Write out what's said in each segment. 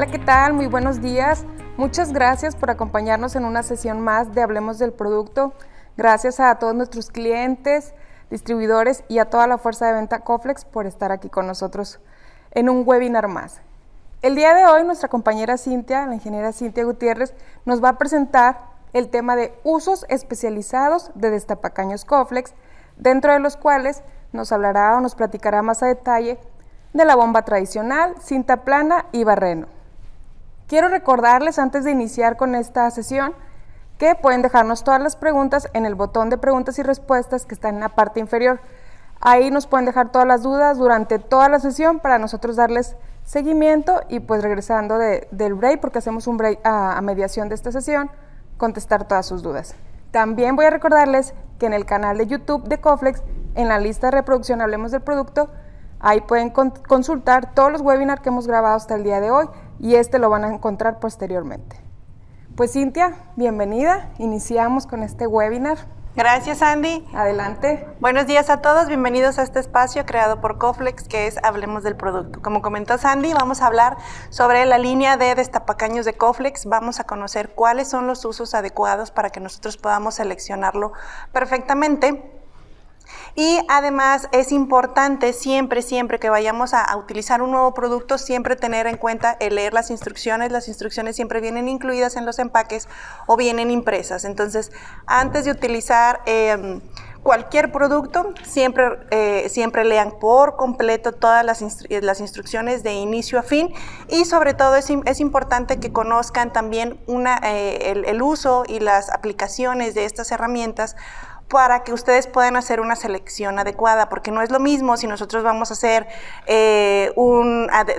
Hola, ¿qué tal? Muy buenos días. Muchas gracias por acompañarnos en una sesión más de Hablemos del Producto. Gracias a todos nuestros clientes, distribuidores y a toda la fuerza de venta Coflex por estar aquí con nosotros en un webinar más. El día de hoy nuestra compañera Cintia, la ingeniera Cintia Gutiérrez, nos va a presentar el tema de usos especializados de destapacaños Coflex, dentro de los cuales nos hablará o nos platicará más a detalle de la bomba tradicional, cinta plana y barreno. Quiero recordarles antes de iniciar con esta sesión que pueden dejarnos todas las preguntas en el botón de preguntas y respuestas que está en la parte inferior. Ahí nos pueden dejar todas las dudas durante toda la sesión para nosotros darles seguimiento y pues regresando del break, porque hacemos un break a mediación de esta sesión, contestar todas sus dudas. También voy a recordarles que en el canal de YouTube de Coflex, en la lista de reproducción Hablemos del Producto, ahí pueden consultar todos los webinars que hemos grabado hasta el día de hoy y lo van a encontrar posteriormente. Pues Cintia, bienvenida. Iniciamos con este webinar. Gracias, Andy. Adelante. Buenos días a todos. Bienvenidos a este espacio creado por Coflex, que es Hablemos del Producto. Como comentó Sandy, vamos a hablar sobre la línea de destapacaños de Coflex. Vamos a conocer cuáles son los usos adecuados para que nosotros podamos seleccionarlo perfectamente. Y además es importante siempre que vayamos a utilizar un nuevo producto, siempre tener en cuenta el leer las instrucciones. Las instrucciones siempre vienen incluidas en los empaques o vienen impresas. Entonces, antes de utilizar cualquier producto, siempre lean por completo todas las instrucciones de inicio a fin, y sobre todo es importante que conozcan también el uso y las aplicaciones de estas herramientas para que ustedes puedan hacer una selección adecuada, porque no es lo mismo si nosotros vamos a hacer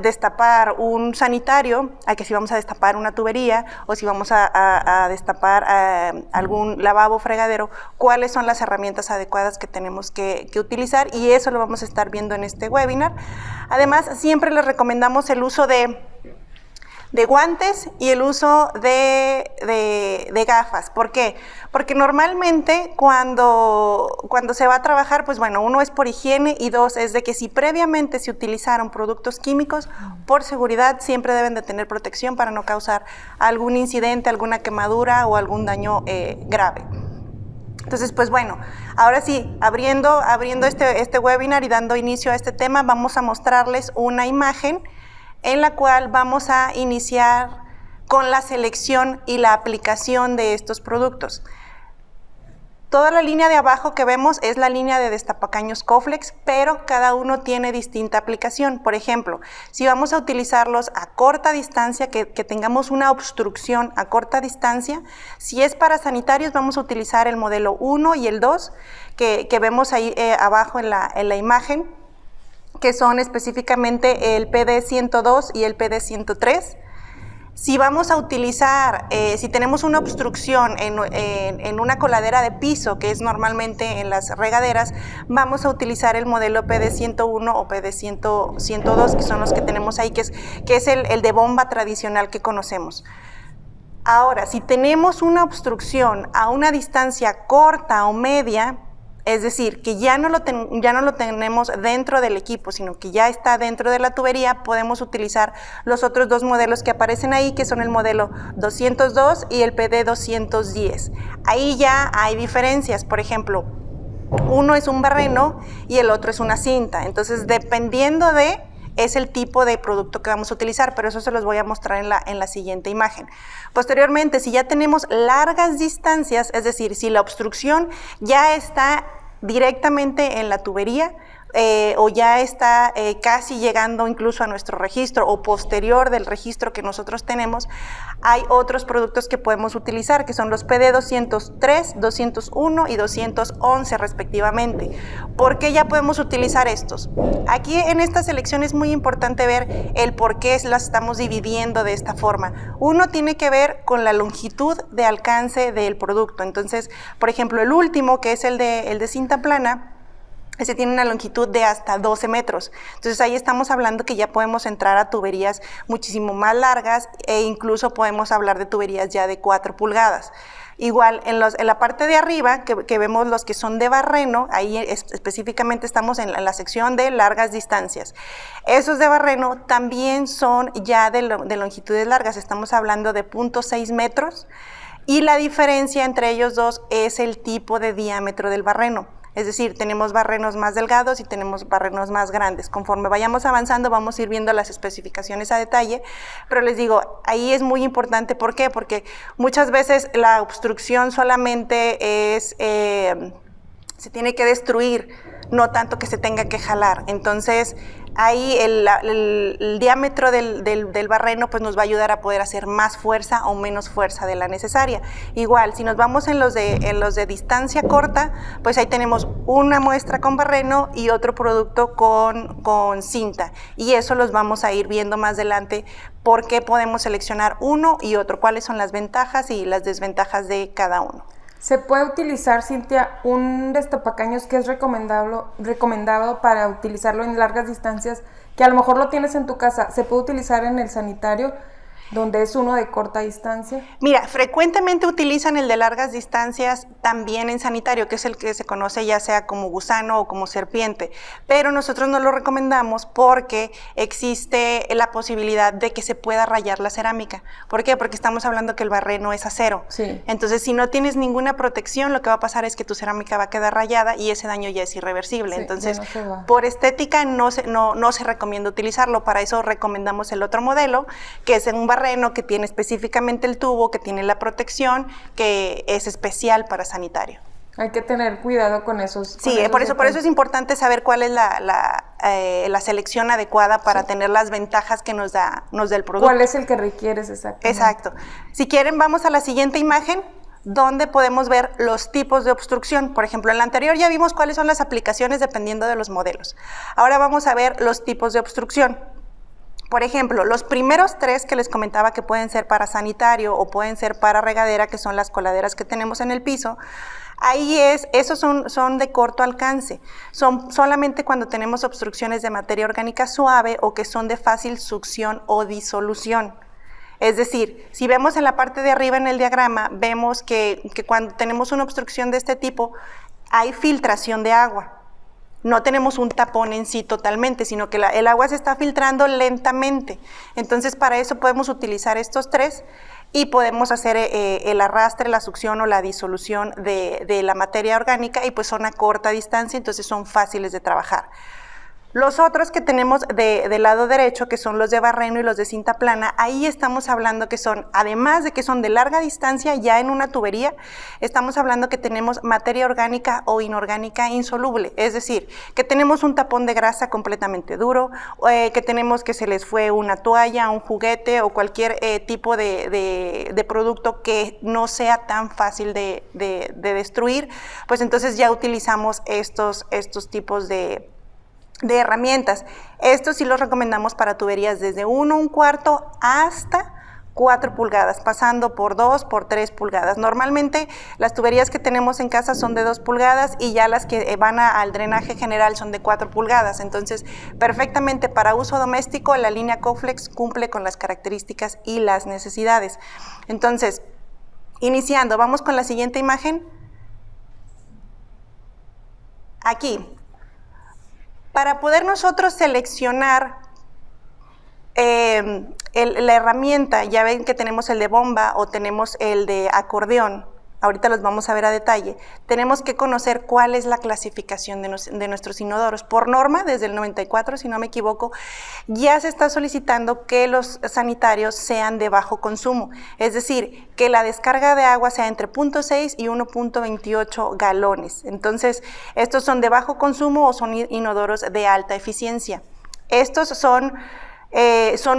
destapar un sanitario, a que si vamos a destapar una tubería o si vamos a destapar algún lavabo, fregadero, cuáles son las herramientas adecuadas que tenemos que utilizar, y eso lo vamos a estar viendo en este webinar. Además, siempre les recomendamos el uso de guantes y el uso de gafas. ¿Por qué? Porque normalmente cuando se va a trabajar, pues bueno, uno es por higiene y dos es de que si previamente se utilizaron productos químicos, por seguridad siempre deben de tener protección para no causar algún incidente, alguna quemadura o algún daño grave. Entonces, pues bueno, ahora sí, abriendo este webinar y dando inicio a este tema, vamos a mostrarles una imagen en la cual vamos a iniciar con la selección y la aplicación de estos productos. Toda la línea de abajo que vemos es la línea de destapacaños Coflex, pero cada uno tiene distinta aplicación. Por ejemplo, si vamos a utilizarlos a corta distancia, que tengamos una obstrucción a corta distancia, si es para sanitarios vamos a utilizar el modelo 1 y el 2, que vemos ahí abajo en la imagen, que son específicamente el PD102 y el PD103. Si vamos a utilizar, si tenemos una obstrucción en una coladera de piso, que es normalmente en las regaderas, vamos a utilizar el modelo PD101 o PD102, que son los que tenemos ahí, que es el de bomba tradicional que conocemos. Ahora, si tenemos una obstrucción a una distancia corta o media, es decir, que ya no lo tenemos dentro del equipo, sino que ya está dentro de la tubería, podemos utilizar los otros dos modelos que aparecen ahí, que son el modelo 202 y el PD210. Ahí ya hay diferencias. Por ejemplo, uno es un barreno y el otro es una cinta. Entonces, dependiendo es el tipo de producto que vamos a utilizar, pero eso se los voy a mostrar en la siguiente imagen. Posteriormente, si ya tenemos largas distancias, es decir, si la obstrucción ya está directamente en la tubería, o ya está casi llegando incluso a nuestro registro o posterior del registro que nosotros tenemos, hay otros productos que podemos utilizar, que son los PD203, 201 y 211 respectivamente. ¿Por qué ya podemos utilizar estos? Aquí en esta selección es muy importante ver el por qué las estamos dividiendo de esta forma. Uno tiene que ver con la longitud de alcance del producto. Entonces, por ejemplo, el último, que es el de cinta plana, ese tiene una longitud de hasta 12 metros. Entonces ahí estamos hablando que ya podemos entrar a tuberías muchísimo más largas, e incluso podemos hablar de tuberías ya de 4 pulgadas. Igual, en la parte de arriba, que vemos los que son de barreno, ahí específicamente estamos en la sección de largas distancias. Esos de barreno también son ya de longitudes largas, estamos hablando de 0.6 metros, y la diferencia entre ellos dos es el tipo de diámetro del barreno. Es decir, tenemos barrenos más delgados y tenemos barrenos más grandes. Conforme vayamos avanzando vamos a ir viendo las especificaciones a detalle, pero les digo, ahí es muy importante. ¿Por qué? Porque muchas veces la obstrucción solamente es, se tiene que destruir, no tanto que se tenga que jalar. Entonces, ahí el diámetro del barreno pues nos va a ayudar a poder hacer más fuerza o menos fuerza de la necesaria. Igual, si nos vamos en los de distancia corta, pues ahí tenemos una muestra con barreno y otro producto con cinta. Y eso los vamos a ir viendo más adelante, por qué podemos seleccionar uno y otro, cuáles son las ventajas y las desventajas de cada uno. ¿Se puede utilizar, Cintia, un destapacaños que es recomendado para utilizarlo en largas distancias, que a lo mejor lo tienes en tu casa? ¿Se puede utilizar en el sanitario, donde es uno de corta distancia? Mira, frecuentemente utilizan el de largas distancias también en sanitario, que es el que se conoce ya sea como gusano o como serpiente, pero nosotros no lo recomendamos porque existe la posibilidad de que se pueda rayar la cerámica. ¿Por qué? Porque estamos hablando que el barreno es acero. Sí. Entonces, si no tienes ninguna protección, lo que va a pasar es que tu cerámica va a quedar rayada y ese daño ya es irreversible. Sí, entonces, no se va. por estética no se recomienda utilizarlo. Para eso recomendamos el otro modelo, que es en un barreno que tiene específicamente el tubo, que tiene la protección, que es especial para sanitario. Hay que tener cuidado con esos. Sí, por eso es importante saber cuál es la selección adecuada para tener las ventajas que nos da el producto. ¿Cuál es el que requieres exactamente? Exacto. Si quieren, vamos a la siguiente imagen, donde podemos ver los tipos de obstrucción. Por ejemplo, en la anterior ya vimos cuáles son las aplicaciones dependiendo de los modelos. Ahora vamos a ver los tipos de obstrucción. Por ejemplo, los primeros tres que les comentaba que pueden ser para sanitario o pueden ser para regadera, que son las coladeras que tenemos en el piso, esos son de corto alcance. Son solamente cuando tenemos obstrucciones de materia orgánica suave o que son de fácil succión o disolución. Es decir, si vemos en la parte de arriba en el diagrama, vemos que cuando tenemos una obstrucción de este tipo, hay filtración de agua. No tenemos un tapón en sí totalmente, sino que el agua se está filtrando lentamente. Entonces, para eso podemos utilizar estos tres y podemos hacer el arrastre, la succión o la disolución de la materia orgánica, y pues son a corta distancia, entonces son fáciles de trabajar. Los otros que tenemos del lado derecho, que son los de barreno y los de cinta plana, ahí estamos hablando que son, además de que son de larga distancia ya en una tubería, estamos hablando que tenemos materia orgánica o inorgánica insoluble, es decir, que tenemos un tapón de grasa completamente duro, que tenemos que se les fue una toalla, un juguete o cualquier tipo de producto que no sea tan fácil de destruir, pues entonces ya utilizamos estos tipos de herramientas. Estos sí los recomendamos para tuberías desde 1/4 hasta 4 pulgadas, pasando por 2, por 3 pulgadas. Normalmente las tuberías que tenemos en casa son de 2 pulgadas y ya las que van al drenaje general son de 4 pulgadas. Entonces, perfectamente para uso doméstico, la línea Coflex cumple con las características y las necesidades. Entonces, iniciando, vamos con la siguiente imagen. Aquí. Para poder nosotros seleccionar la herramienta, ya ven que tenemos el de bomba o tenemos el de acordeón, ahorita los vamos a ver a detalle, tenemos que conocer cuál es la clasificación de nuestros inodoros. Por norma, desde el 94, si no me equivoco, ya se está solicitando que los sanitarios sean de bajo consumo, es decir, que la descarga de agua sea entre 0.6 y 1.28 galones. Entonces, estos son de bajo consumo o son inodoros de alta eficiencia. Estos son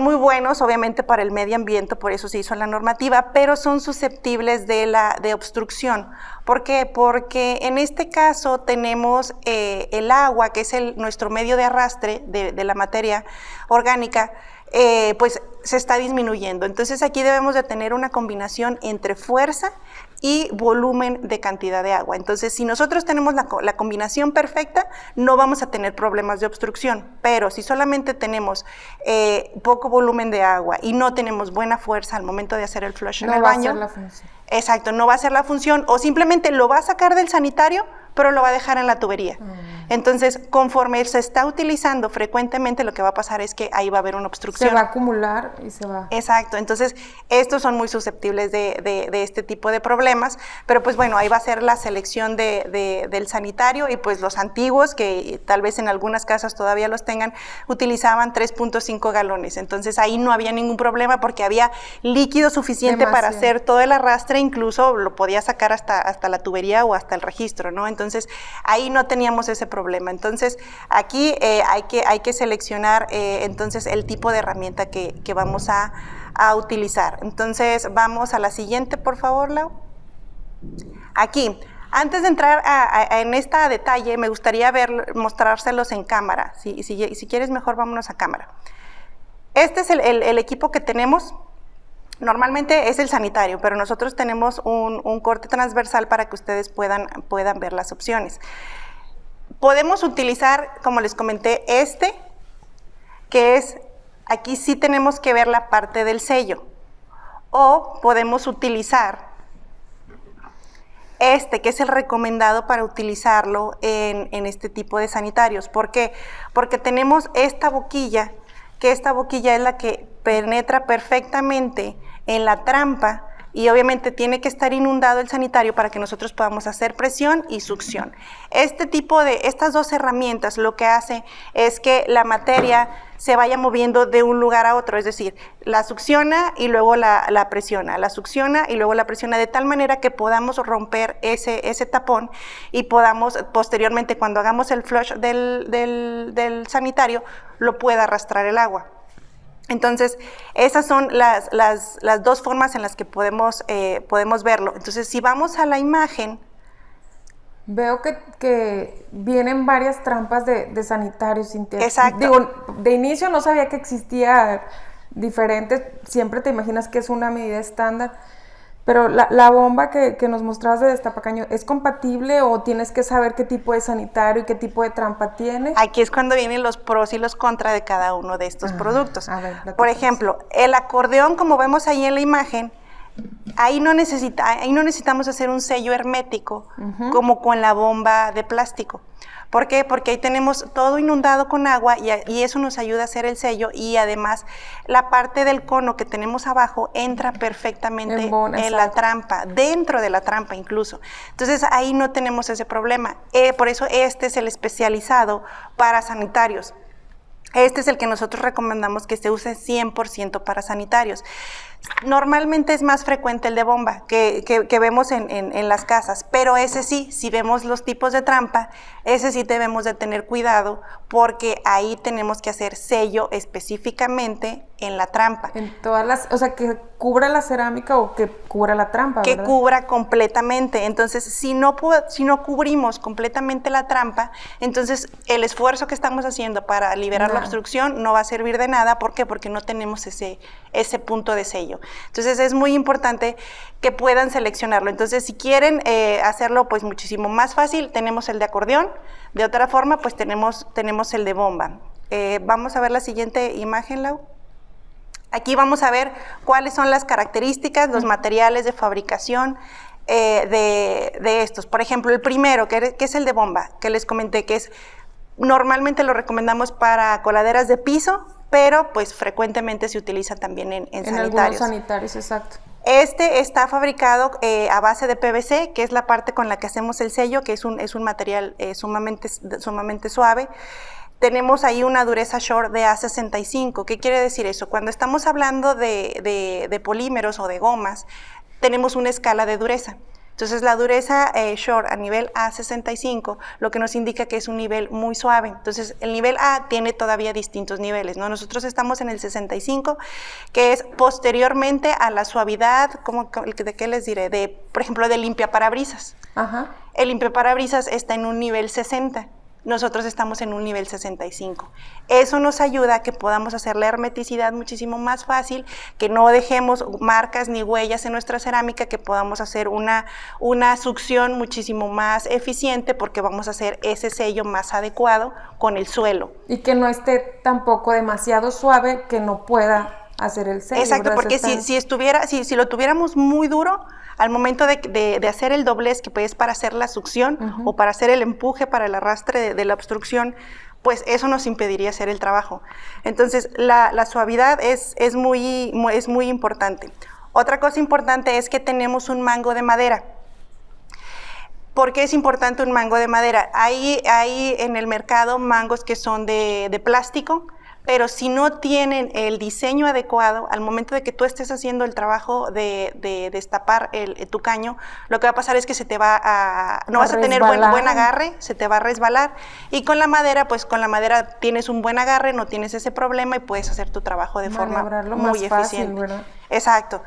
muy buenos, obviamente, para el medio ambiente, por eso se hizo la normativa, pero son susceptibles de obstrucción. ¿Por qué? Porque en este caso tenemos el agua, que es nuestro medio de arrastre de la materia orgánica, pues se está disminuyendo. Entonces aquí debemos de tener una combinación entre fuerza y volumen de cantidad de agua. Entonces, si nosotros tenemos la combinación perfecta, no vamos a tener problemas de obstrucción, pero si solamente tenemos poco volumen de agua y no tenemos buena fuerza al momento de hacer el flush en el baño, no va a ser la función. Exacto, no va a ser la función, o simplemente lo va a sacar del sanitario, pero lo va a dejar en la tubería. Entonces, conforme se está utilizando frecuentemente, lo que va a pasar es que ahí va a haber una obstrucción. Se va a acumular y se va... Exacto, entonces estos son muy susceptibles de este tipo de problemas, pero pues bueno, ahí va a ser la selección del sanitario, y pues los antiguos, que tal vez en algunas casas todavía los tengan, utilizaban 3.5 galones, entonces ahí no había ningún problema porque había líquido suficiente para hacer todo el arrastre, incluso lo podía sacar hasta la tubería o hasta el registro, ¿no? Entonces ahí no teníamos ese problema. Entonces aquí hay que seleccionar entonces el tipo de herramienta que vamos a utilizar. Entonces vamos a la siguiente, por favor, Lau. Aquí, antes de entrar en este detalle, me gustaría mostrárselos en cámara. Si quieres, mejor vámonos a cámara. Este es el equipo que tenemos. Normalmente es el sanitario, pero nosotros tenemos un corte transversal para que ustedes puedan ver las opciones. Podemos utilizar, como les comenté, que es, aquí sí tenemos que ver la parte del sello, o podemos utilizar que es el recomendado para utilizarlo en este tipo de sanitarios. ¿Por qué? Porque tenemos esta boquilla, que esta boquilla es la que penetra perfectamente en la trampa, y obviamente tiene que estar inundado el sanitario para que nosotros podamos hacer presión y succión. Estas dos herramientas lo que hace es que la materia se vaya moviendo de un lugar a otro, es decir, la succiona y luego la presiona, la succiona y luego la presiona, de tal manera que podamos romper ese tapón y podamos posteriormente, cuando hagamos el flush del sanitario, lo pueda arrastrar el agua. Entonces, esas son las dos formas en las que podemos verlo. Entonces, si vamos a la imagen... Veo que vienen varias trampas de sanitarios. Exacto. Digo, de inicio no sabía que existía diferentes, siempre te imaginas que es una medida estándar, pero la bomba que nos mostrabas de destapacaño, ¿es compatible o tienes que saber qué tipo de sanitario y qué tipo de trampa tiene? Aquí es cuando vienen los pros y los contras de cada uno de estos productos. A ver, por ejemplo, el acordeón, como vemos ahí en la imagen, ahí no necesitamos hacer un sello hermético como con la bomba de plástico. ¿Por qué? Porque ahí tenemos todo inundado con agua y eso nos ayuda a hacer el sello, y además la parte del cono que tenemos abajo entra perfectamente en la trampa, dentro de la trampa incluso. Entonces ahí no tenemos ese problema. Por eso este es el especializado para sanitarios. Este es el que nosotros recomendamos que se use 100% para sanitarios. Normalmente es más frecuente el de bomba que vemos en las casas, pero ese sí, si vemos los tipos de trampa, ese sí debemos de tener cuidado, porque ahí tenemos que hacer sello específicamente en la trampa. En todas las, o sea, que cubra la cerámica o que cubra la trampa, que ¿verdad? Cubra completamente. Entonces, si no cubrimos completamente la trampa, entonces el esfuerzo que estamos haciendo para liberar la obstrucción no va a servir de nada. ¿Por qué? Porque no tenemos ese punto de sello. Entonces, es muy importante que puedan seleccionarlo. Entonces, si quieren hacerlo pues muchísimo más fácil, tenemos el de acordeón. De otra forma, pues tenemos el de bomba. Vamos a ver la siguiente imagen, Lau. Aquí vamos a ver cuáles son las características, los materiales de fabricación de estos. Por ejemplo, el primero, que es el de bomba, que les comenté, que normalmente lo recomendamos para coladeras de piso, pero pues frecuentemente se utiliza también en sanitarios. Algunos sanitarios, exacto. Este está fabricado a base de PVC, que es la parte con la que hacemos el sello, que es un material sumamente suave. Tenemos ahí una dureza Shore de A65. ¿Qué quiere decir eso? Cuando estamos hablando de polímeros o de gomas, tenemos una escala de dureza. Entonces, la dureza Shore a nivel A65, lo que nos indica que es un nivel muy suave. Entonces, el nivel A tiene todavía distintos niveles, ¿no? Nosotros estamos en el 65, que es posteriormente a la suavidad, ¿de qué les diré? Por ejemplo, de limpiaparabrisas. Ajá. El limpiaparabrisas está en un nivel 60. nosotros estamos en un nivel 65. Eso nos ayuda a que podamos hacer la hermeticidad muchísimo más fácil, que no dejemos marcas ni huellas en nuestra cerámica, que podamos hacer una succión muchísimo más eficiente, porque vamos a hacer ese sello más adecuado con el suelo. Y que no esté tampoco demasiado suave, que no pueda hacer el sello. Exacto, ¿verdad? porque si lo tuviéramos muy duro, al momento de hacer el doblez, que pues es para hacer la succión o para hacer el empuje, para el arrastre de la obstrucción, pues eso nos impediría hacer el trabajo. Entonces, la suavidad es muy importante. Otra cosa importante es que tenemos un mango de madera. ¿Por qué es importante un mango de madera? Hay en el mercado mangos que son de plástico, pero si no tienen el diseño adecuado, al momento de que tú estés haciendo el trabajo de destapar tu caño, lo que va a pasar es que no vas a tener buen agarre, se te va a resbalar. Y con la madera, pues con la madera tienes un buen agarre, no tienes ese problema y puedes hacer tu trabajo de forma muy eficiente. ¿Verdad? Exacto.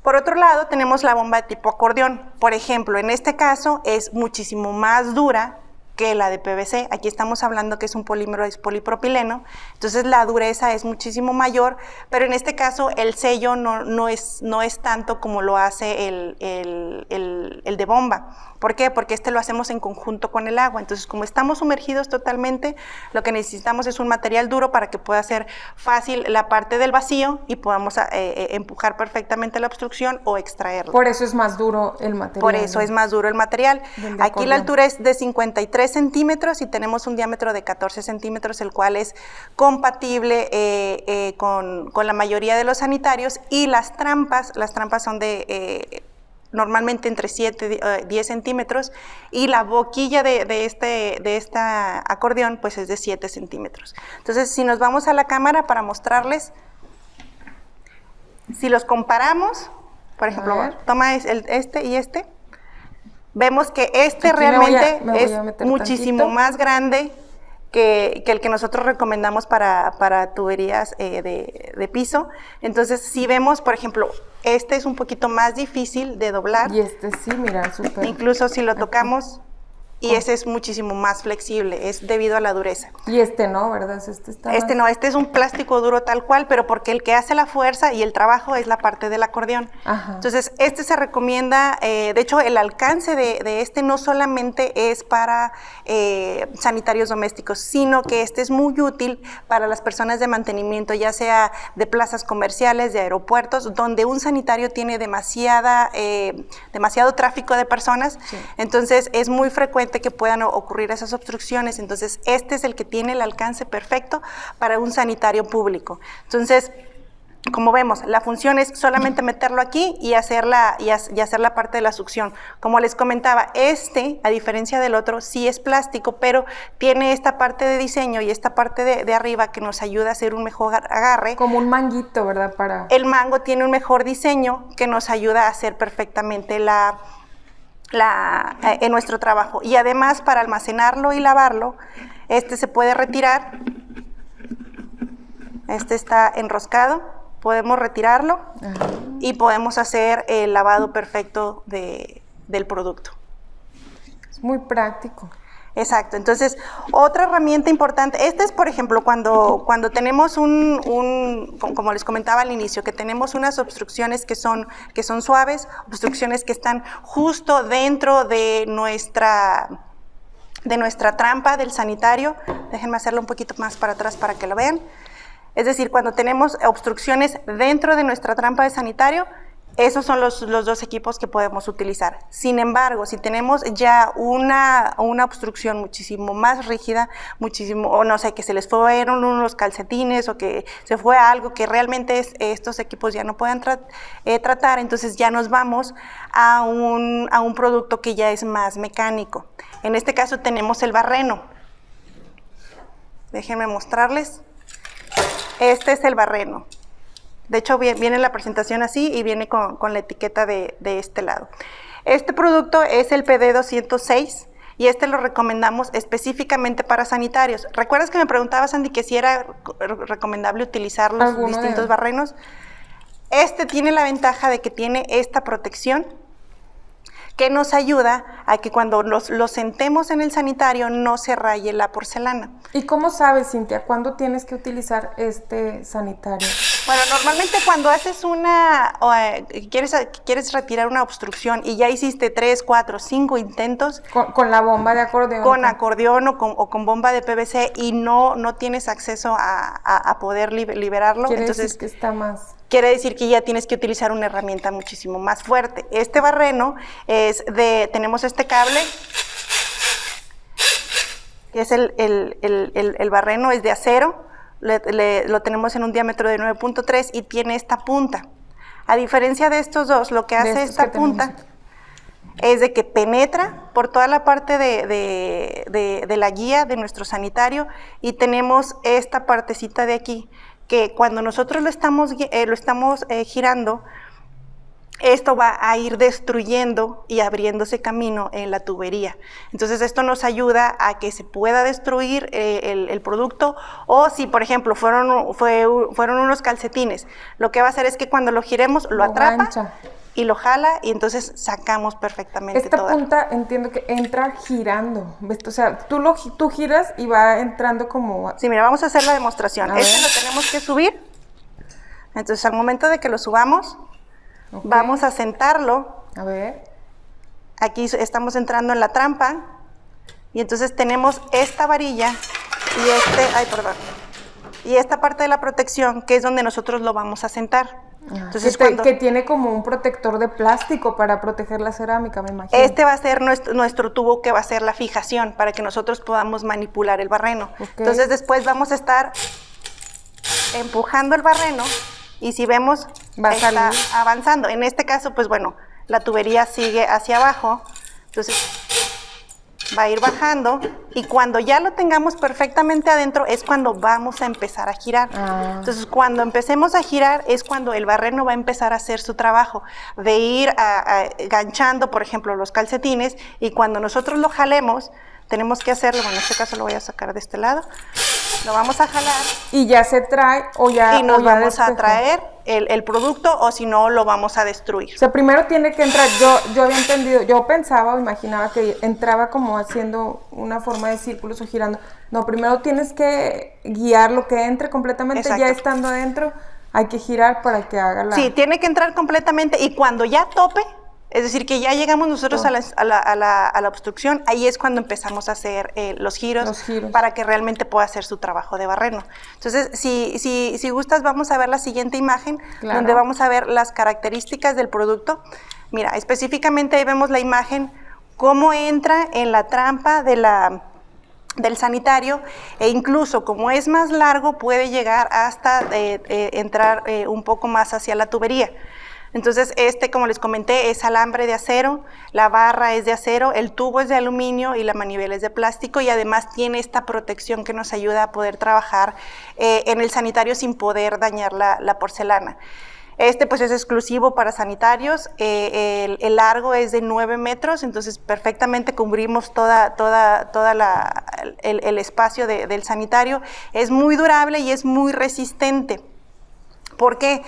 Por otro lado, tenemos la bomba de tipo acordeón. Por ejemplo, en este caso es muchísimo más dura que la de PVC. Aquí estamos hablando que es un polímero, es polipropileno, entonces la dureza es muchísimo mayor, pero en este caso el sello no es tanto como lo hace el de bomba. ¿Por qué? Porque lo hacemos en conjunto con el agua. Entonces, como estamos sumergidos totalmente, lo que necesitamos es un material duro para que pueda ser fácil la parte del vacío y podamos empujar perfectamente la obstrucción o extraerlo. Por eso es más duro el material. Por eso es más duro el material. Aquí la altura es de 53 centímetros y tenemos un diámetro de 14 centímetros, el cual es compatible con la mayoría de los sanitarios, y las trampas son de normalmente entre 7 y 10 centímetros, y la boquilla de esta acordeón pues es de 7 centímetros. Entonces, si nos vamos a la cámara para mostrarles, si los comparamos, por ejemplo, toma este y este, vemos que este aquí realmente es muchísimo más grande que el que nosotros recomendamos para tuberías de piso. Entonces, si vemos, por ejemplo, este es un poquito más difícil de doblar. Y este sí, mira, súper. Incluso si lo tocamos, y ese es muchísimo más flexible, es debido a la dureza. Y este no, ¿verdad? Este es un plástico duro tal cual, pero porque el que hace la fuerza y el trabajo es la parte del acordeón. Ajá. Entonces, este se recomienda, de hecho, el alcance de este no solamente es para sanitarios domésticos, sino que este es muy útil para las personas de mantenimiento, ya sea de plazas comerciales, de aeropuertos, donde un sanitario tiene demasiado tráfico de personas. Sí. Entonces, es muy frecuente que puedan ocurrir esas obstrucciones. Entonces, este es el que tiene el alcance perfecto para un sanitario público. Entonces, como vemos, la función es solamente meterlo aquí y hacer la parte de la succión. Como les comentaba, a diferencia del otro, sí es plástico, pero tiene esta parte de diseño y esta parte de arriba que nos ayuda a hacer un mejor agarre. Como un manguito, ¿verdad? El mango tiene un mejor diseño que nos ayuda a hacer perfectamente en nuestro trabajo. Y además, para almacenarlo y lavarlo, se puede retirar. Está enroscado, podemos retirarlo. Ajá. Y podemos hacer el lavado perfecto del producto. Es muy práctico. Exacto. Entonces, otra herramienta importante, es, por ejemplo, cuando tenemos como les comentaba al inicio, que tenemos unas obstrucciones que son suaves, obstrucciones que están justo dentro de nuestra trampa del sanitario. Déjenme hacerlo un poquito más para atrás para que lo vean. Es decir, cuando tenemos obstrucciones dentro de nuestra trampa de sanitario, esos son los dos equipos que podemos utilizar. Sin embargo, si tenemos ya una obstrucción muchísimo más rígida, o no sé, que se les fueron unos calcetines o que se fue algo que realmente estos equipos ya no pueden tratar, entonces ya nos vamos a un producto que ya es más mecánico. En este caso tenemos el barreno. Déjenme mostrarles. Este es el barreno. De hecho, viene la presentación así y viene con la etiqueta de este lado. Este producto es el PD206 y lo recomendamos específicamente para sanitarios. ¿Recuerdas que me preguntabas, Andy, que si era recomendable utilizar los distintos barrenos? Tiene la ventaja de que tiene esta protección que nos ayuda a que cuando lo sentemos en el sanitario no se raye la porcelana. ¿Y cómo sabes, Cintia, cuándo tienes que utilizar este sanitario? Bueno, normalmente cuando haces quieres retirar una obstrucción y ya hiciste 3, 4, 5 intentos. Con la bomba de acordeón. Con acordeón o con bomba de PVC y no tienes acceso a poder liberarlo. Quiere entonces decir que está más... Quiere decir que ya tienes que utilizar una herramienta muchísimo más fuerte. Este barreno tenemos este cable, que es el barreno es de acero, lo tenemos en un diámetro de 9.3 y tiene esta punta. A diferencia de estos dos, lo que hace esta punta es de que penetra por toda la parte de la guía de nuestro sanitario y tenemos esta partecita de aquí, que cuando nosotros lo estamos girando, esto va a ir destruyendo y abriéndose camino en la tubería. Entonces esto nos ayuda a que se pueda destruir el producto, o si por ejemplo fueron unos calcetines, lo que va a hacer es que cuando lo giremos lo atrapa gancha y lo jala y entonces sacamos perfectamente esta punta entiendo que entra girando, ¿ves? O sea, tú giras y va entrando como... Sí, mira, vamos a hacer la demostración. Lo tenemos que subir. Entonces, al momento de que lo subamos, vamos a sentarlo. A ver. Aquí estamos entrando en la trampa. Y entonces tenemos esta varilla y esta parte de la protección, que es donde nosotros lo vamos a sentar. Entonces, que tiene como un protector de plástico para proteger la cerámica, me imagino. Este va a ser nuestro tubo, que va a ser la fijación para que nosotros podamos manipular el barreno. Entonces después vamos a estar empujando el barreno y si vemos está avanzando. En este caso, pues bueno, la tubería sigue hacia abajo, entonces va a ir bajando y cuando ya lo tengamos perfectamente adentro es cuando vamos a empezar a girar. Entonces cuando empecemos a girar es cuando el barreno va a empezar a hacer su trabajo de ir ganchando, por ejemplo, los calcetines, y cuando nosotros lo jalemos tenemos que hacerlo, bueno, en este caso lo voy a sacar de este lado, lo vamos a jalar y ya se trae y nos vamos a traer el producto, o si no lo vamos a destruir. O sea, primero tiene que entrar, yo había entendido, yo pensaba o imaginaba que entraba como haciendo una forma de círculos o girando. No, primero tienes que guiar lo que entre completamente. Exacto. Ya estando adentro hay que girar para que haga la... Sí, tiene que entrar completamente y cuando ya tope, es decir, que ya llegamos nosotros a la obstrucción, ahí es cuando empezamos a hacer los giros para que realmente pueda hacer su trabajo de barreno. Entonces, si gustas, vamos a ver la siguiente imagen, donde vamos a ver las características del producto. Mira, específicamente ahí vemos la imagen, cómo entra en la trampa del sanitario, e incluso como es más largo, puede llegar hasta entrar un poco más hacia la tubería. Entonces, como les comenté, es alambre de acero, la barra es de acero, el tubo es de aluminio y la manivela es de plástico, y además tiene esta protección que nos ayuda a poder trabajar en el sanitario sin poder dañar la porcelana. Pues es exclusivo para sanitarios, el largo es de 9 metros, entonces perfectamente cubrimos el espacio del sanitario. Es muy durable y es muy resistente. ¿Por qué?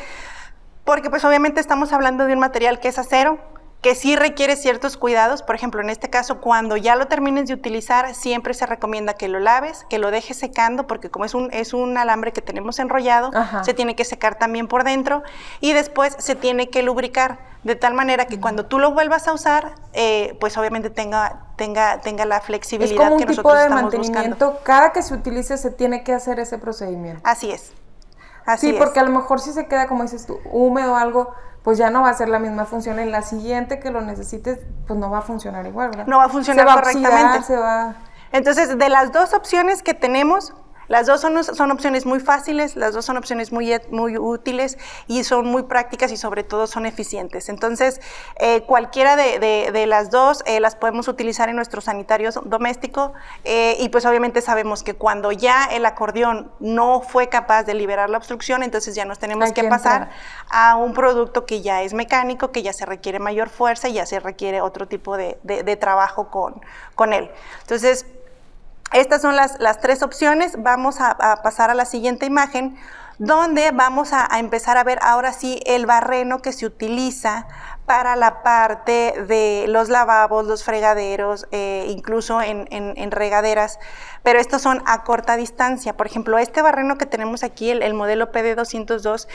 Porque pues obviamente estamos hablando de un material que es acero, que sí requiere ciertos cuidados. Por ejemplo, en este caso, cuando ya lo termines de utilizar, siempre se recomienda que lo laves, que lo dejes secando, porque como es un alambre que tenemos enrollado, se tiene que secar también por dentro, y después se tiene que lubricar, de tal manera que cuando tú lo vuelvas a usar, pues obviamente tenga la flexibilidad que nosotros estamos buscando. Es como un tipo de mantenimiento, cada que se utilice se tiene que hacer ese procedimiento. Así es. Sí, porque a lo mejor si se queda, como dices tú, húmedo o algo, pues ya no va a ser la misma función. En la siguiente que lo necesites, pues no va a funcionar igual, ¿verdad? No va a funcionar correctamente. Se va... Entonces, de las dos opciones que tenemos, las dos son opciones muy fáciles, las dos son opciones muy útiles y son muy prácticas y sobre todo son eficientes. Entonces, cualquiera de las dos las podemos utilizar en nuestro sanitario doméstico, y pues obviamente sabemos que cuando ya el acordeón no fue capaz de liberar la obstrucción, entonces ya nos tenemos que pasar a un producto que ya es mecánico, que ya se requiere mayor fuerza y ya se requiere otro tipo de trabajo con él. Entonces, estas son las tres opciones. Vamos a pasar a la siguiente imagen, donde vamos a empezar a ver ahora sí el barreno que se utiliza para la parte de los lavabos, los fregaderos, incluso en regaderas, pero estos son a corta distancia. Por ejemplo, este barreno que tenemos aquí, el modelo PD202,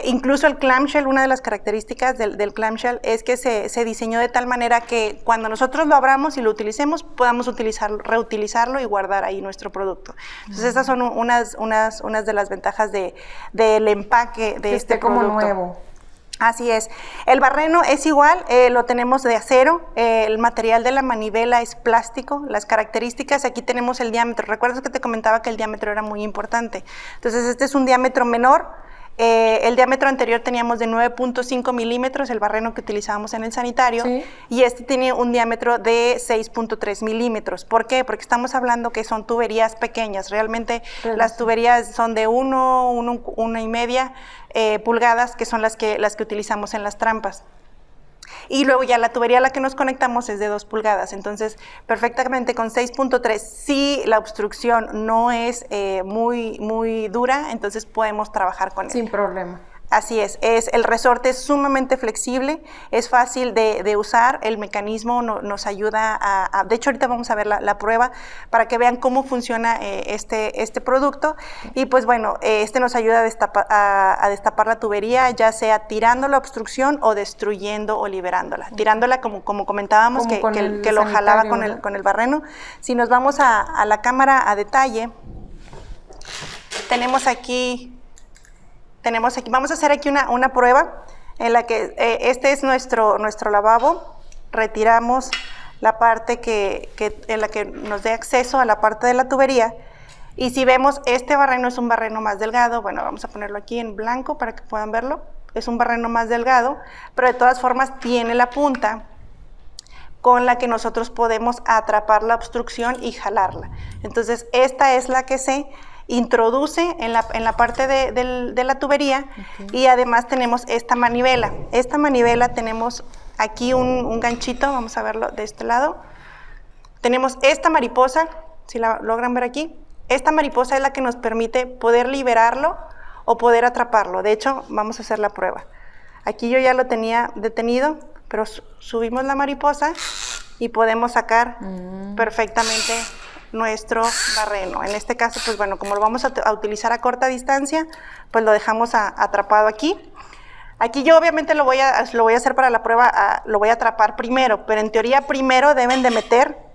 incluso el clamshell, una de las características del clamshell es que se diseñó de tal manera que cuando nosotros lo abramos y lo utilicemos, podamos reutilizarlo y guardar ahí nuestro producto. Entonces, estas son unas de las ventajas del empaque de este producto. Como nuevo. Así es. El barreno es igual, lo tenemos de acero, el material de la manivela es plástico, las características, aquí tenemos el diámetro. ¿Recuerdas que te comentaba que el diámetro era muy importante? Entonces, este es un diámetro menor. El diámetro anterior teníamos de 9.5 milímetros, el barreno que utilizábamos en el sanitario, sí. Y este tiene un diámetro de 6.3 milímetros. ¿Por qué? Porque estamos hablando que son tuberías pequeñas, realmente las tuberías son de 1,5 pulgadas, que son las que utilizamos en las trampas. Y luego ya la tubería a la que nos conectamos es de 2 pulgadas, entonces perfectamente con 6.3, si la obstrucción no es muy dura, entonces podemos trabajar con él. Sin problema. Así es, el resorte es sumamente flexible, es fácil de usar, el mecanismo nos ayuda de hecho ahorita vamos a ver la prueba para que vean cómo funciona este producto, y pues bueno, nos ayuda a destapar la tubería, ya sea tirando la obstrucción o destruyendo o liberándola. Tirándola como comentábamos, que lo jalaba con el barreno. Si nos vamos a la cámara a detalle, tenemos aquí, vamos a hacer aquí una prueba en la que este es nuestro lavabo. Retiramos la parte en la que nos dé acceso a la parte de la tubería, y si vemos, este barreno es un barreno más delgado. Bueno, vamos a ponerlo aquí en blanco para que puedan verlo. Es un barreno más delgado, pero de todas formas tiene la punta con la que nosotros podemos atrapar la obstrucción y jalarla. Entonces, esta es la que se introduce en la parte de la tubería, y además tenemos esta manivela. Esta manivela tenemos aquí un ganchito, vamos a verlo de este lado. Tenemos esta mariposa, si la logran ver aquí. Esta mariposa es la que nos permite poder liberarlo o poder atraparlo. De hecho, vamos a hacer la prueba. Aquí yo ya lo tenía detenido, pero subimos la mariposa y podemos sacar perfectamente nuestro barreno. En este caso, pues bueno, como lo vamos a utilizar a corta distancia, pues lo dejamos atrapado aquí. Aquí yo obviamente lo voy a hacer para la prueba, lo voy a atrapar primero, pero en teoría primero deben de meter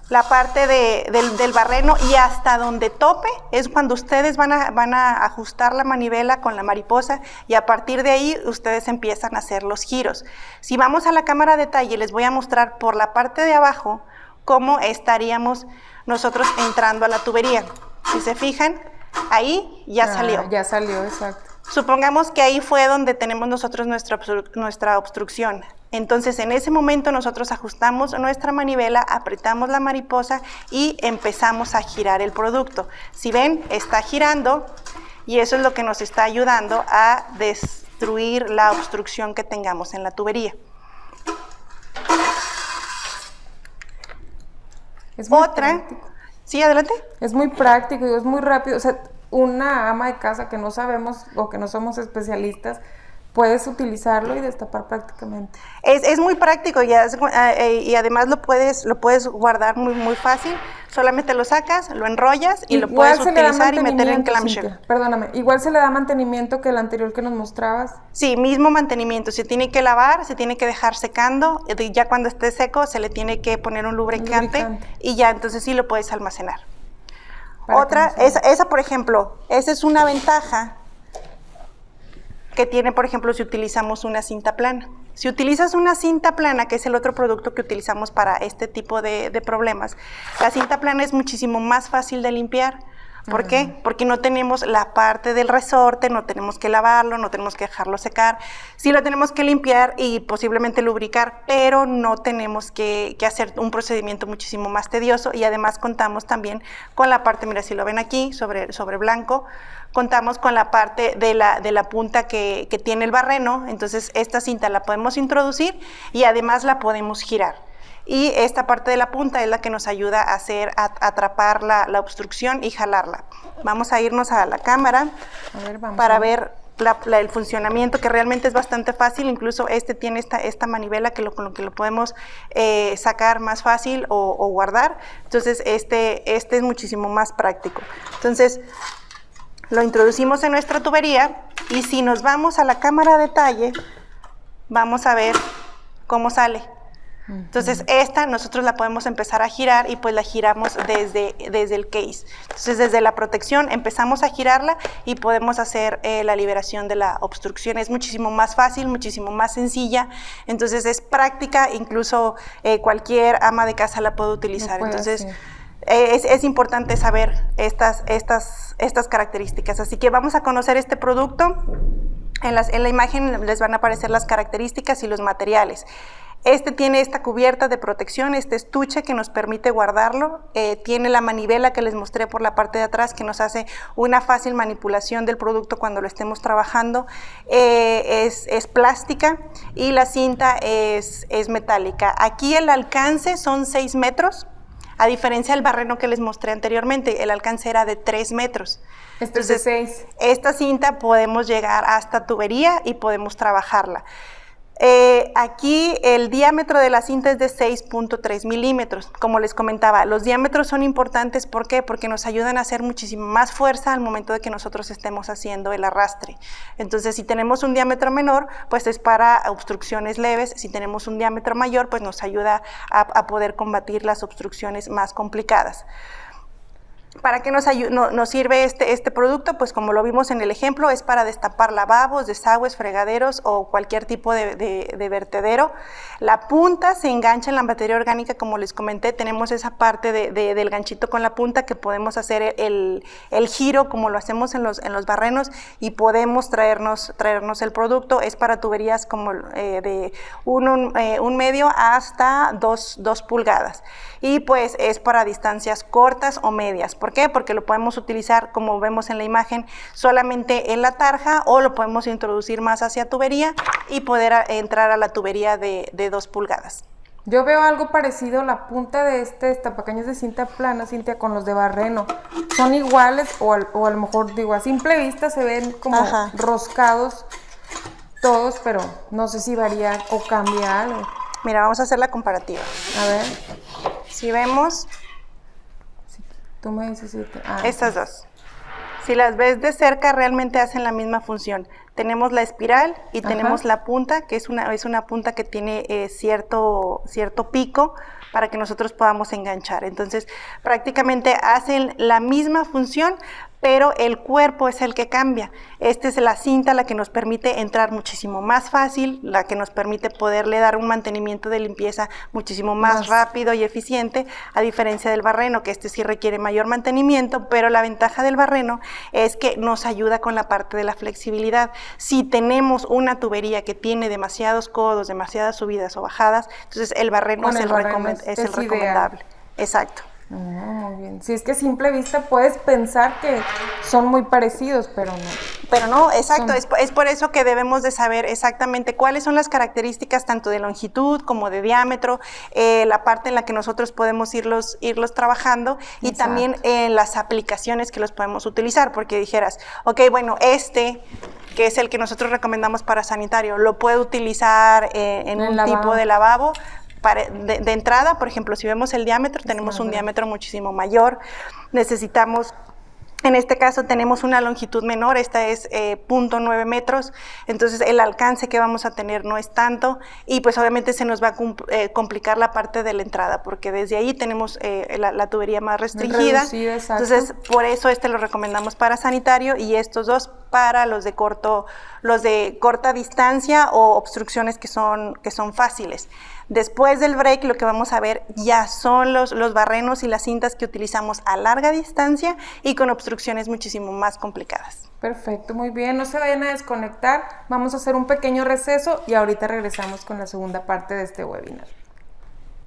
la parte del barreno, y hasta donde tope es cuando ustedes van a ajustar la manivela con la mariposa, y a partir de ahí ustedes empiezan a hacer los giros. Si vamos a la cámara de detalle, les voy a mostrar por la parte de abajo cómo estaríamos nosotros entrando a la tubería. Si se fijan, ahí ya salió. Ya salió, exacto. Supongamos que ahí fue donde tenemos nosotros nuestra obstrucción. Entonces, en ese momento nosotros ajustamos nuestra manivela, apretamos la mariposa y empezamos a girar el producto. Si ven, está girando, y eso es lo que nos está ayudando a destruir la obstrucción que tengamos en la tubería. Es muy práctico. Sí, adelante. Es muy práctico y es muy rápido. O sea, una ama de casa que no sabemos o que no somos especialistas, puedes utilizarlo y destapar prácticamente. Es muy práctico y además lo puedes guardar muy fácil. Solamente lo sacas, lo enrollas y lo puedes utilizar y meter en clamshell. Perdóname, igual se le da mantenimiento que el anterior que nos mostrabas. Sí, mismo mantenimiento. Se tiene que lavar, se tiene que dejar secando. Ya cuando esté seco se le tiene que poner un lubricante. Y ya entonces sí lo puedes almacenar. Otra, esa por ejemplo, esa es una ventaja que tiene, por ejemplo, si utilizamos una cinta plana. Si utilizas una cinta plana, que es el otro producto que utilizamos para este tipo de problemas, la cinta plana es muchísimo más fácil de limpiar. ¿Por qué? Porque no tenemos la parte del resorte, no tenemos que lavarlo, no tenemos que dejarlo secar. Sí lo tenemos que limpiar y posiblemente lubricar, pero no tenemos que hacer un procedimiento muchísimo más tedioso, y además contamos también con la parte, mira, si lo ven aquí, sobre blanco, contamos con la parte de la punta que tiene el barreno. Entonces esta cinta la podemos introducir y además la podemos girar. Y esta parte de la punta es la que nos ayuda a atrapar la obstrucción y jalarla. Vamos a irnos a la cámara para ver el funcionamiento, que realmente es bastante fácil. Incluso este tiene esta manivela con lo que lo podemos sacar más fácil o guardar. Entonces este es muchísimo más práctico. Entonces lo introducimos en nuestra tubería y si nos vamos a la cámara de detalle, vamos a ver cómo sale. Entonces esta nosotros la podemos empezar a girar y pues la giramos desde el case. Entonces desde la protección empezamos a girarla y podemos hacer la liberación de la obstrucción. Es muchísimo más fácil, muchísimo más sencilla. Entonces es práctica, incluso cualquier ama de casa la puede utilizar. Entonces es importante saber estas características. Así que vamos a conocer este producto. En la imagen les van a aparecer las características y los materiales. Este tiene esta cubierta de protección, este estuche que nos permite guardarlo, tiene la manivela que les mostré por la parte de atrás que nos hace una fácil manipulación del producto cuando lo estemos trabajando, es plástica y la cinta es metálica. Aquí el alcance son 6 metros, a diferencia del barreno que les mostré anteriormente, el alcance era de 3 metros. Entonces, es de 6. Esta cinta podemos llegar hasta tubería y podemos trabajarla. Aquí el diámetro de la cinta es de 6.3 milímetros. Como les comentaba, los diámetros son importantes. ¿Por qué? Porque nos ayudan a hacer muchísimo más fuerza al momento de que nosotros estemos haciendo el arrastre. Entonces, si tenemos un diámetro menor, pues es para obstrucciones leves. Si tenemos un diámetro mayor, pues nos ayuda a poder combatir las obstrucciones más complicadas. ¿Para qué nos sirve este producto? Pues como lo vimos en el ejemplo, es para destapar lavabos, desagües, fregaderos o cualquier tipo de vertedero. La punta se engancha en la materia orgánica, como les comenté, tenemos esa parte del ganchito con la punta que podemos hacer el giro como lo hacemos en los barrenos y podemos traernos el producto. Es para tuberías como de 1,5 hasta 2 pulgadas y pues es para distancias cortas o medias. ¿Por qué? Porque lo podemos utilizar, como vemos en la imagen, solamente en la tarja o lo podemos introducir más hacia tubería y poder entrar a la tubería de 2 pulgadas. Yo veo algo parecido, la punta de este destapacaños de cinta plana, Cintia, con los de barreno. ¿Son iguales o a lo mejor, digo, a simple vista se ven como roscados todos, pero no sé si varía o cambia algo? Mira, vamos a hacer la comparativa. A ver. Si vemos... Tú me dices estas dos. Si las ves de cerca, realmente hacen la misma función. Tenemos la espiral y tenemos la punta, que es una punta que tiene cierto pico para que nosotros podamos enganchar. Entonces, prácticamente hacen la misma función, pero el cuerpo es el que cambia. Esta es la cinta la que nos permite entrar muchísimo más fácil, la que nos permite poderle dar un mantenimiento de limpieza muchísimo más rápido y eficiente, a diferencia del barreno, que sí requiere mayor mantenimiento, pero la ventaja del barreno es que nos ayuda con la parte de la flexibilidad. Si tenemos una tubería que tiene demasiados codos, demasiadas subidas o bajadas, entonces el barreno es el recomendable. Exacto. Muy bien. Si es que a simple vista puedes pensar que son muy parecidos, pero no. Pero no, exacto, es por eso que debemos de saber exactamente cuáles son las características tanto de longitud como de diámetro, la parte en la que nosotros podemos irlos trabajando y también las aplicaciones que los podemos utilizar, porque dijeras, ok, bueno, que es el que nosotros recomendamos para sanitario, lo puedo utilizar en un tipo de lavabo. De entrada, por ejemplo, si vemos el diámetro, tenemos un diámetro muchísimo mayor, necesitamos, en este caso tenemos una longitud menor, esta es 0.9 metros, entonces el alcance que vamos a tener no es tanto y pues obviamente se nos va a complicar la parte de la entrada, porque desde ahí tenemos la tubería más restringida, entonces por eso lo recomendamos para sanitario y estos dos para los de corta distancia o obstrucciones que son fáciles. Después del break lo que vamos a ver ya son los barrenos y las cintas que utilizamos a larga distancia y con obstrucciones muchísimo más complicadas. Perfecto, muy bien, no se vayan a desconectar, vamos a hacer un pequeño receso y ahorita regresamos con la segunda parte de este webinar.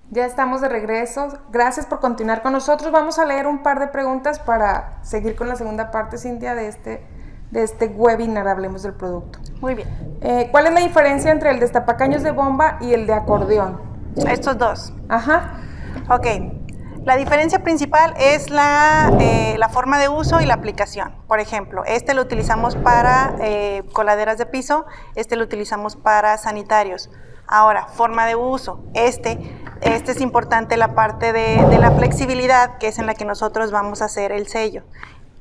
Ya estamos de regreso, gracias por continuar con nosotros, vamos a leer un par de preguntas para seguir con la segunda parte, Cintia, de este webinar, hablemos del producto. Muy bien. ¿Cuál es la diferencia entre el destapacaños de bomba y el de acordeón? Estos dos. Ajá. Ok. La diferencia principal es la forma de uso y la aplicación. Por ejemplo, este lo utilizamos para coladeras de piso, este lo utilizamos para sanitarios. Ahora, forma de uso. Este es importante la parte de la flexibilidad, que es en la que nosotros vamos a hacer el sello.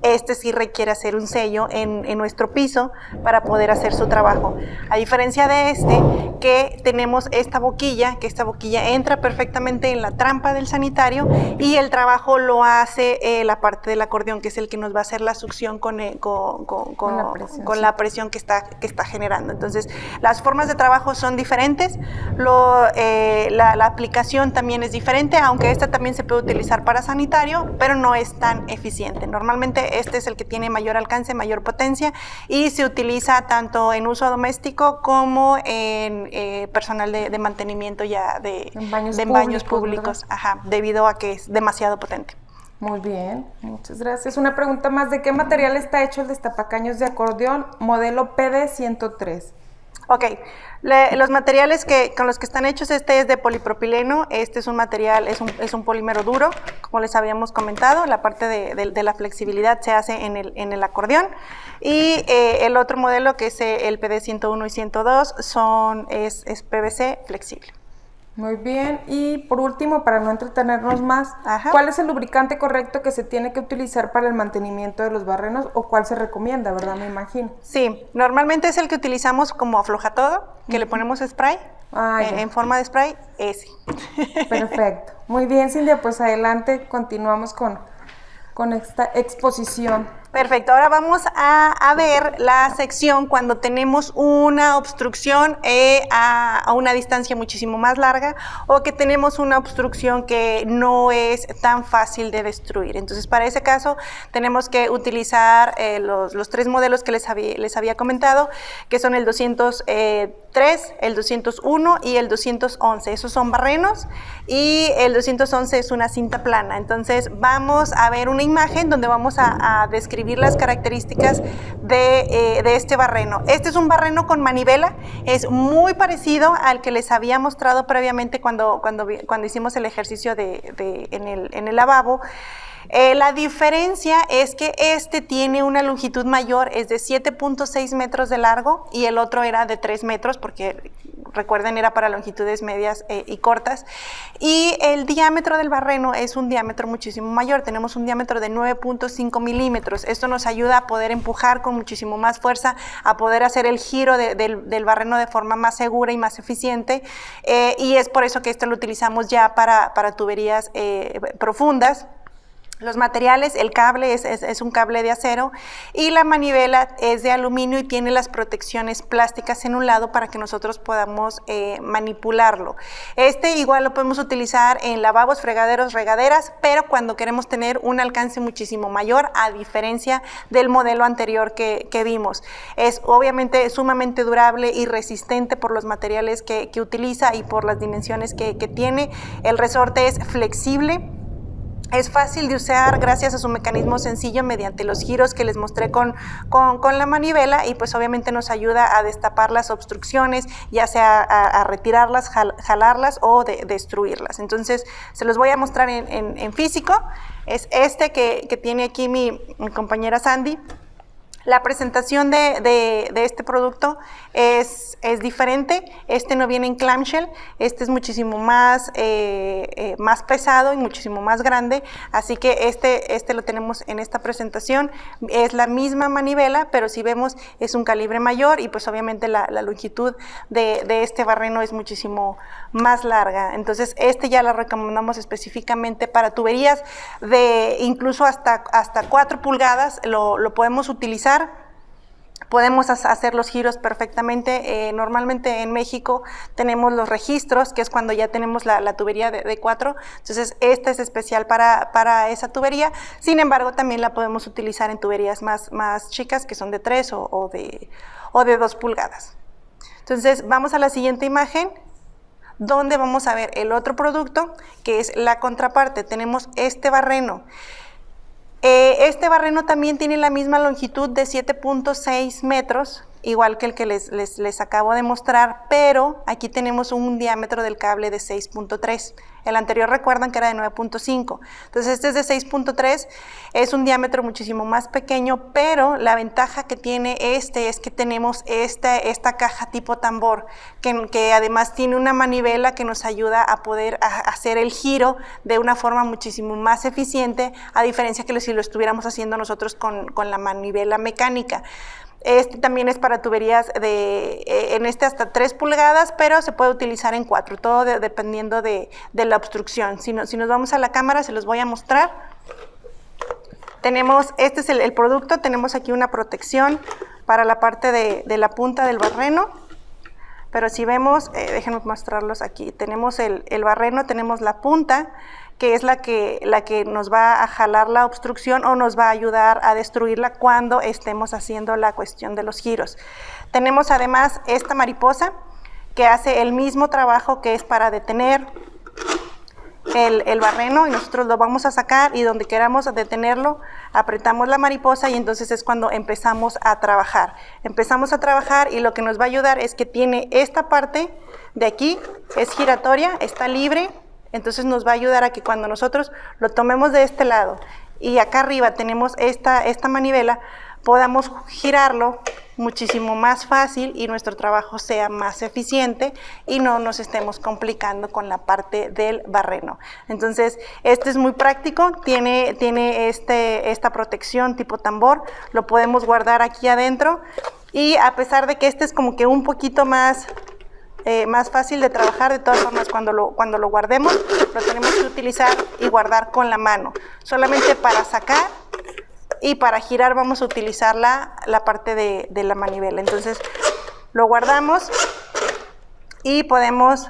Este sí requiere hacer un sello en nuestro piso para poder hacer su trabajo. A diferencia de este, que tenemos esta boquilla, que esta boquilla entra perfectamente en la trampa del sanitario y el trabajo lo hace la parte del acordeón, que es el que nos va a hacer la succión con la presión que está generando. Entonces, las formas de trabajo son diferentes, la aplicación también es diferente, aunque esta también se puede utilizar para sanitario, pero no es tan eficiente. Normalmente este es el que tiene mayor alcance, mayor potencia y se utiliza tanto en uso doméstico como en personal de mantenimiento ya en baños públicos, debido a que es demasiado potente. Muy bien, muchas gracias. Una pregunta más, ¿de qué material está hecho el destapacaños de acordeón modelo PD103? Ok, los materiales con los que están hechos, este es de polipropileno, este es un material, es un polímero duro, como les habíamos comentado, la parte de la flexibilidad se hace en el acordeón, y el otro modelo que es el PD101 y 102 es PVC flexible. Muy bien, y por último, para no entretenernos más, ¿cuál es el lubricante correcto que se tiene que utilizar para el mantenimiento de los barrenos o cuál se recomienda, verdad? Me imagino. Sí, normalmente es el que utilizamos como aflojatodo, que le ponemos spray, en forma de spray, ese. Perfecto. Muy bien, Cintia, pues adelante, continuamos con esta exposición. Perfecto, ahora vamos a ver la sección cuando tenemos una obstrucción a una distancia muchísimo más larga o que tenemos una obstrucción que no es tan fácil de destruir. Entonces, para ese caso tenemos que utilizar los tres modelos que les había comentado, que son el 203, el 201 y el 211. Esos son barrenos y el 211 es una cinta plana. Entonces, vamos a ver una imagen donde vamos a describir las características de este barreno. Este es un barreno con manivela, es muy parecido al que les había mostrado previamente cuando hicimos el ejercicio en el lavabo. La diferencia es que este tiene una longitud mayor, es de 7.6 metros de largo y el otro era de 3 metros porque recuerden era para longitudes medias y cortas, y el diámetro del barreno es un diámetro muchísimo mayor, tenemos un diámetro de 9.5 milímetros. Esto nos ayuda a poder empujar con muchísimo más fuerza, a poder hacer el giro del barreno de forma más segura y más eficiente, y es por eso que esto lo utilizamos ya para tuberías profundas. Los materiales, el cable es un cable de acero y la manivela es de aluminio y tiene las protecciones plásticas en un lado para que nosotros podamos manipularlo. Este igual lo podemos utilizar en lavabos, fregaderos, regaderas, pero cuando queremos tener un alcance muchísimo mayor, a diferencia del modelo anterior que vimos. Es obviamente sumamente durable y resistente por los materiales que utiliza y por las dimensiones que tiene. El resorte es flexible. Es fácil de usar gracias a su mecanismo sencillo mediante los giros que les mostré con la manivela y pues obviamente nos ayuda a destapar las obstrucciones, ya sea a retirarlas, jalarlas o destruirlas. Entonces se los voy a mostrar en físico. Es este que tiene aquí mi compañera Sandy. La presentación de este producto es diferente. Este no viene en clamshell, este es muchísimo más pesado y muchísimo más grande, así que este lo tenemos en esta presentación. Es la misma manivela, pero si vemos es un calibre mayor y pues obviamente la longitud de este barreno es muchísimo más larga. Entonces este ya lo recomendamos específicamente para tuberías de incluso hasta 4 pulgadas, lo podemos utilizar. Podemos hacer los giros perfectamente. Normalmente en México tenemos los registros, que es cuando ya tenemos la tubería de 4. Entonces, esta es especial para esa tubería. Sin embargo, también la podemos utilizar en tuberías más chicas, que son de 3 o de 2 pulgadas. Entonces, vamos a la siguiente imagen, donde vamos a ver el otro producto, que es la contraparte. Tenemos este barreno. Este barreno también tiene la misma longitud de 7.6 metros igual que el que les acabo de mostrar, pero aquí tenemos un diámetro del cable de 6.3. El anterior recuerdan que era de 9.5. Entonces este es de 6.3, es un diámetro muchísimo más pequeño, pero la ventaja que tiene este es que tenemos esta caja tipo tambor, que además tiene una manivela que nos ayuda a poder hacer el giro de una forma muchísimo más eficiente, a diferencia que si lo estuviéramos haciendo nosotros con la manivela mecánica. Este también es para tuberías en este hasta 3 pulgadas, pero se puede utilizar en 4, todo dependiendo de la obstrucción. Si nos vamos a la cámara, se los voy a mostrar. Tenemos, este es el producto, tenemos aquí una protección para la parte de la punta del barreno, pero si vemos, déjenme mostrarlos aquí, tenemos el barreno, tenemos la punta, que es la que nos va a jalar la obstrucción o nos va a ayudar a destruirla cuando estemos haciendo la cuestión de los giros. Tenemos además esta mariposa que hace el mismo trabajo, que es para detener el barreno, y nosotros lo vamos a sacar y donde queramos detenerlo apretamos la mariposa y entonces es cuando empezamos a trabajar. Empezamos a trabajar y lo que nos va a ayudar es que tiene esta parte de aquí, es giratoria, está libre. Entonces nos va a ayudar a que cuando nosotros lo tomemos de este lado y acá arriba tenemos esta manivela, podamos girarlo muchísimo más fácil y nuestro trabajo sea más eficiente y no nos estemos complicando con la parte del barreno. Entonces, este es muy práctico, tiene esta protección tipo tambor, lo podemos guardar aquí adentro y a pesar de que este es como que un poquito más fácil de trabajar, de todas formas cuando lo guardemos lo tenemos que utilizar y guardar con la mano, solamente para sacar y para girar vamos a utilizar la parte de la manivela. Entonces lo guardamos y podemos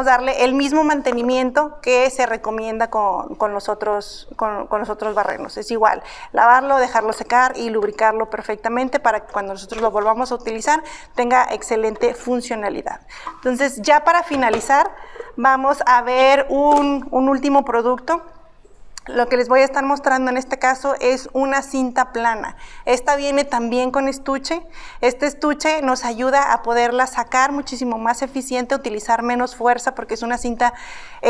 darle el mismo mantenimiento que se recomienda con los otros barrenos. Es igual, lavarlo, dejarlo secar y lubricarlo perfectamente para que cuando nosotros lo volvamos a utilizar tenga excelente funcionalidad. Entonces, ya para finalizar, vamos a ver un último producto. Lo que les voy a estar mostrando en este caso es una cinta plana. Esta viene también con estuche. Este estuche nos ayuda a poderla sacar muchísimo más eficiente, utilizar menos fuerza porque es una cinta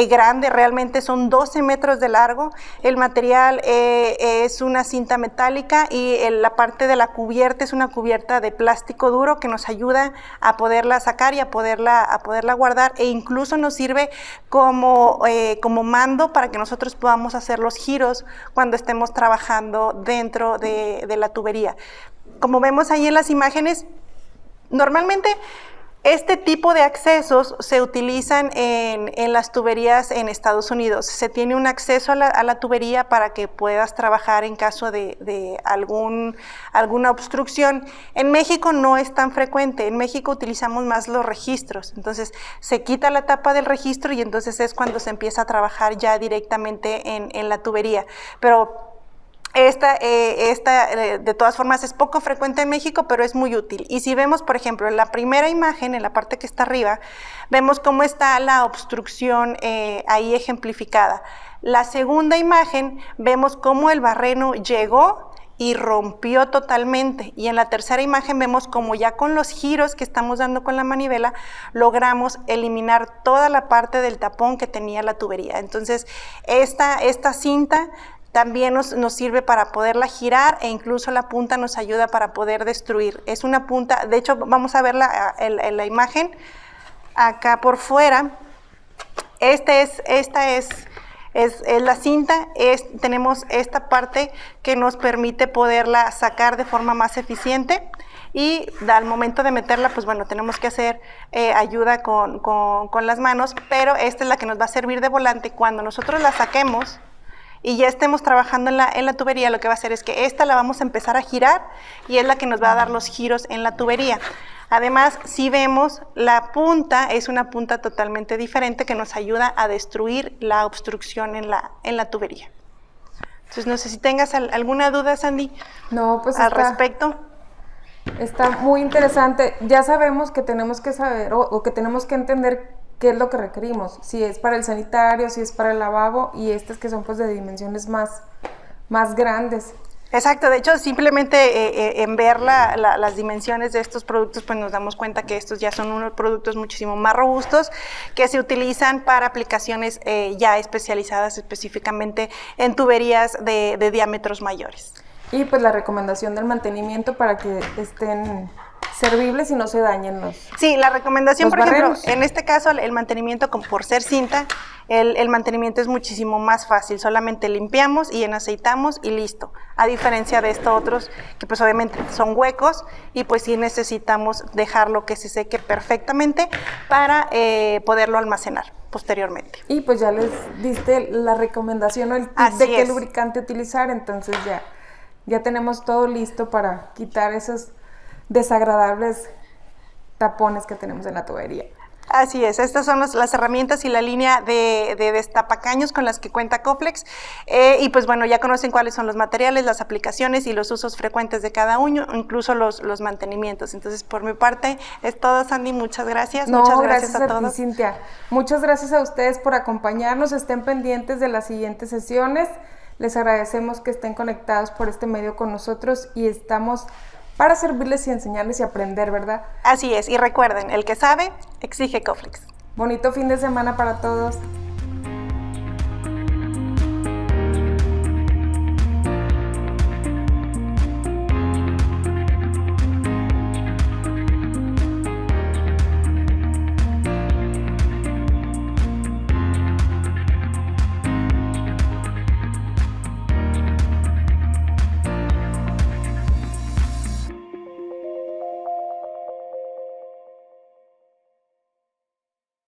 grande, realmente son 12 metros de largo. El material es una cinta metálica y la parte de la cubierta es una cubierta de plástico duro que nos ayuda a poderla sacar y a poderla guardar, e incluso nos sirve como mando para que nosotros podamos hacer los giros cuando estemos trabajando dentro de la tubería. Como vemos ahí en las imágenes, normalmente este tipo de accesos se utilizan en las tuberías en Estados Unidos. Se tiene un acceso a la tubería para que puedas trabajar en caso de alguna obstrucción. En México no es tan frecuente. En México utilizamos más los registros. Entonces se quita la tapa del registro y entonces es cuando se empieza a trabajar ya directamente en la tubería. Pero esta de todas formas es poco frecuente en México, pero es muy útil. Y si vemos, por ejemplo, en la primera imagen, en la parte que está arriba, vemos cómo está la obstrucción ahí ejemplificada. La segunda imagen, vemos cómo el barreno llegó y rompió totalmente. Y en la tercera imagen vemos como ya con los giros que estamos dando con la manivela, logramos eliminar toda la parte del tapón que tenía la tubería. Entonces, esta cinta también nos sirve para poderla girar e incluso la punta nos ayuda para poder destruir. Es una punta, de hecho vamos a ver en la imagen acá por fuera. Esta es la cinta, tenemos esta parte que nos permite poderla sacar de forma más eficiente y al momento de meterla, pues bueno, tenemos que hacer ayuda con las manos, pero esta es la que nos va a servir de volante cuando nosotros la saquemos y ya estemos trabajando en la tubería. Lo que va a hacer es que esta la vamos a empezar a girar y es la que nos va a dar los giros en la tubería. Además, si vemos, la punta es una punta totalmente diferente que nos ayuda a destruir la obstrucción en la tubería. Entonces, no sé si tengas alguna duda, Sandy, no, pues al respecto. Está muy interesante. Ya sabemos que tenemos que saber o que tenemos que entender qué es lo que requerimos, si es para el sanitario, si es para el lavabo, y estas que son pues de dimensiones más grandes. Exacto, de hecho simplemente en ver las dimensiones de estos productos pues nos damos cuenta que estos ya son unos productos muchísimo más robustos que se utilizan para aplicaciones ya especializadas específicamente en tuberías de diámetros mayores. Y pues la recomendación del mantenimiento para que estén servibles y no se dañen los Sí, la recomendación, por ejemplo, barreros. en este caso el mantenimiento por ser cinta, el mantenimiento es muchísimo más fácil, solamente limpiamos y aceitamos y listo, a diferencia de estos otros que pues obviamente son huecos y pues sí necesitamos dejarlo que se seque perfectamente para poderlo almacenar posteriormente. Y pues ya les diste la recomendación o el tip de qué lubricante utilizar, entonces ya tenemos todo listo para quitar esos desagradables tapones que tenemos en la tubería. Así es, estas son las herramientas y la línea de destapacaños con las que cuenta Coflex. Y pues bueno, ya conocen cuáles son los materiales, las aplicaciones y los usos frecuentes de cada uno, incluso los mantenimientos. Entonces, por mi parte, es todo, Sandy. Muchas gracias. No, muchas gracias a todos. Ti, Cintia. Muchas gracias a ustedes por acompañarnos. Estén pendientes de las siguientes sesiones. Les agradecemos que estén conectados por este medio con nosotros y estamos para servirles y enseñarles y aprender, ¿verdad? Así es, y recuerden, el que sabe, exige Coflex. Bonito fin de semana para todos.